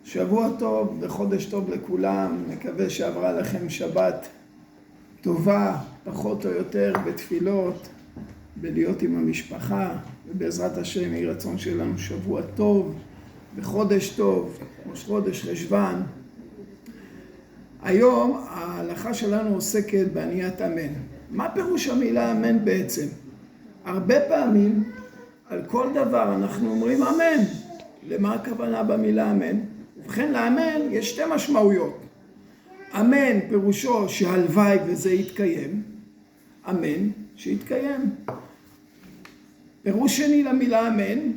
שבוע טוב וחודש טוב לכולם, מקווה שעברה לכם שבת טובה, פחות או יותר בתפילות, בלהיות עם המשפחה, ובעזרת השם יהי רצון שלנו שבוע טוב וחודש טוב, ראש חודש חשוון. היום ההלכה שלנו עוסקת בעניית אמן. מה פירוש המילה אמן בעצם? הרבה פעמים על כל דבר אנחנו אומרים אמן. למה הכוונה במילה אמן? ובכן לאמן יש שתי משמעויות. אמן פירושו שהלוואי וזה יתקיים. אמן שיתקיים. פירוש שני למילה אמן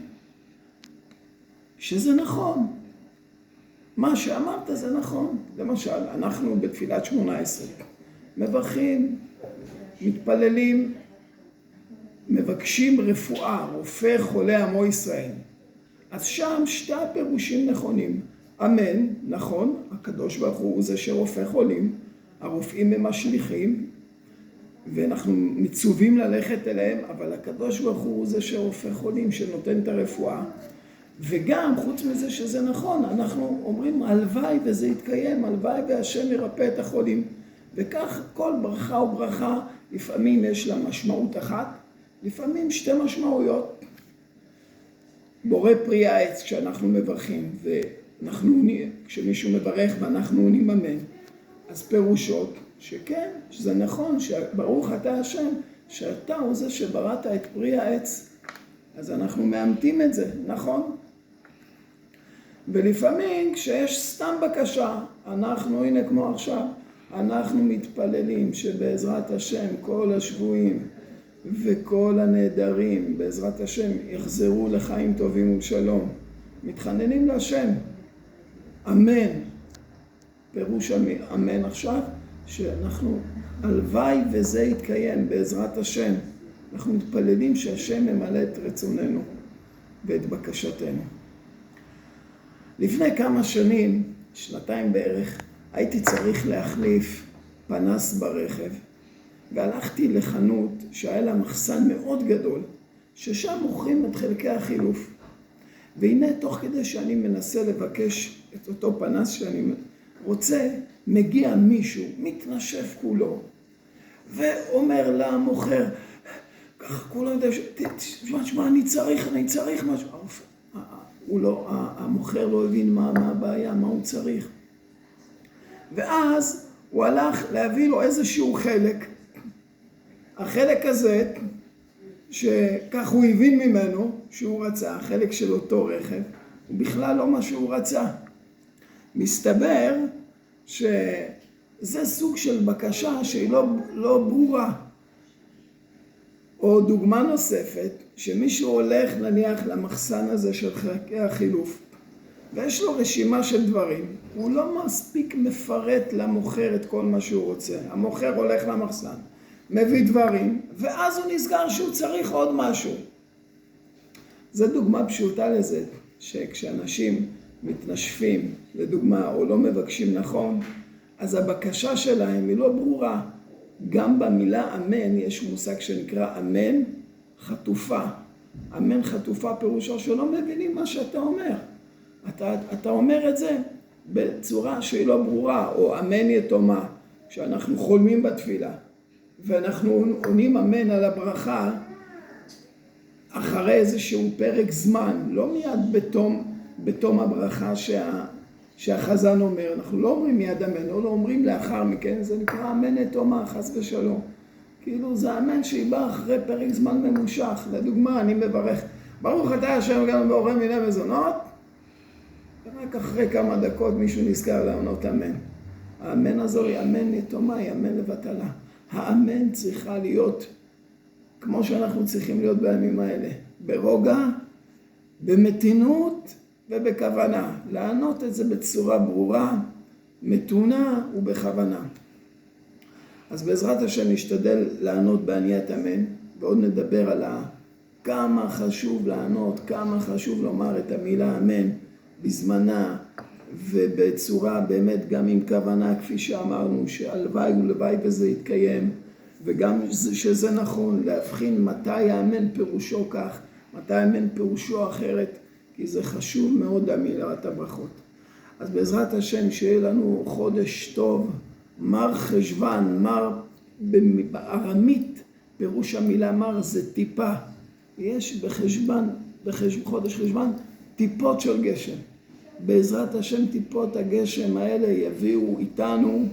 שזה נכון. מה שאמרת זה נכון. למשל, אנחנו בתפילת 18 מברכים, מתפללים, מבקשים רפואה, רופא חולה עמו ישראל. אז שם שתי הפירושים נכונים. אמן, נכון, הקדוש ברוך הוא זה שרופא חולים, הרופאים הם השליחים, ואנחנו מצווים ללכת אליהם, אבל הקדוש ברוך הוא זה שרופא חולים, שנותן את הרפואה. וגם, חוץ מזה שזה נכון, אנחנו אומרים הלוואי וזה יתקיים, הלוואי והשם ירפא את החולים. וכך כל ברכה וברכה, לפעמים יש לה משמעות אחת, לפעמים שתי משמעויות. בורא פרי העץ כשאנחנו מברכים, כשמישהו מברך ואנחנו עונים אמן, אז פירושו שכן, שזה נכון, שברוך אתה השם, שאתה הוא זה שבראת את פרי העץ, אז אנחנו מאמתים את זה, נכון? ולפעמים כשיש סתם בקשה, הנה כמו עכשיו, אנחנו מתפללים שבעזרת השם כל השבויים וכל הנהדרים בעזרת השם יחזרו לחיים טובים ולשלום. מתחננים להשם. אמן. פירוש אמן עכשיו שאנחנו הלוואי וזה יתקיים בעזרת השם. אנחנו מתפללים שהשם ממלא את רצוננו ואת בקשתנו. לפני כמה שנים, שנתיים בערך, הייתי צריך להחליף פנס ברכב. והלכתי לחנות שהיה לה מחסן מאוד גדול, ששם מוכרים את חלקי החילוף. והנה תוך כדי שאני מנסה לבקש את אותו פנס שאני רוצה, מגיע מישהו, מתנשף כולו, ואומר למוכר, ככה כולו יודע, תשמע, אני צריך משהו. המוכר לא הבין מה הבעיה, מה הוא צריך. ואז הוא הלך להביא לו איזשהו חלק, החלק הזה, שכך הוא הבין ממנו שהוא רצה, החלק של אותו רכב, הוא בכלל לא מה שהוא רצה. מסתבר שזה סוג של בקשה שהיא לא ברורה. או דוגמה נוספת, שמישהו הולך נניח למחסן הזה של חלקי החילוף, ויש לו רשימה של דברים, הוא לא מספיק מפרט למוכר את כל מה שהוא רוצה. המוכר הולך למחסן, מביא דברים, ואז הוא נזכר שהוא צריך עוד משהו. זו דוגמה פשוטה לזה, שכשאנשים מתנשפים, לדוגמה, או לא מבקשים נכון, אז הבקשה שלהם היא לא ברורה. גם במילה אמן יש מושג שנקרא אמן חטופה. אמן חטופה פירושו שלא מבינים מה שאתה אומר. אתה אומר את זה בצורה שהיא לא ברורה, או אמן יתומה, כשאנחנו חולמים בתפילה. ואנחנו עונים אמן על הברכה אחרי איזשהו פרק זמן, לא מיד בתום הברכה שהחזן אומר. אנחנו לא אומרים מיד אמן, לא אומרים לאחר מכן, זה נקרא אמן יתומה, חס ושלום. כאילו זה אמן שהיא באה אחרי פרק זמן ממושך. לדוגמה, אני מברך, ברוך אתה השם גם בורא מיני מזונות, ורק אחרי כמה דקות מישהו נזכר לענות אמן. האמן הזו היא אמן יתומה, היא אמן לבטלה. האמן צריכה להיות כמו שאנחנו צריכים להיות בימים האלה, ברוגע, במתינות ובכוונה. לענות את זה בצורה ברורה, מתונה ובכוונה. אז בעזרת השם נשתדל לענות בעניית אמן, ועוד נדבר על כמה חשוב לענות, כמה חשוב לומר את המילה אמן בזמנה, ובצורה באמת גם עם כוונה, כפי שאמרנו, שהלוואי ולוואי וזה יתקיים, וגם שזה נכון להבחין מתי האמן פירושו כך, מתי האמן פירושו אחרת, כי זה חשוב מאוד למילת הברכות. אז בעזרת השם שיהיה לנו חודש טוב, מר חשוון, מר בארמית, פירוש המילה מר זה טיפה. יש בחודש חשוון טיפות של גשם. בעזרת השם טיפות הגשם האלה יביאו איתנו,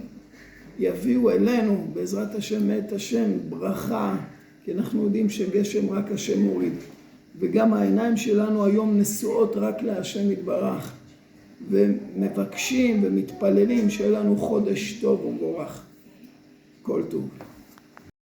יביאו אלינו, בעזרת השם מאת השם, ברכה, כי אנחנו יודעים שגשם רק השם מוריד. וגם העיניים שלנו היום נשואות רק להשם יתברך, ומבקשים ומתפללים שיהיה לנו חודש טוב ומבורך. כל טוב.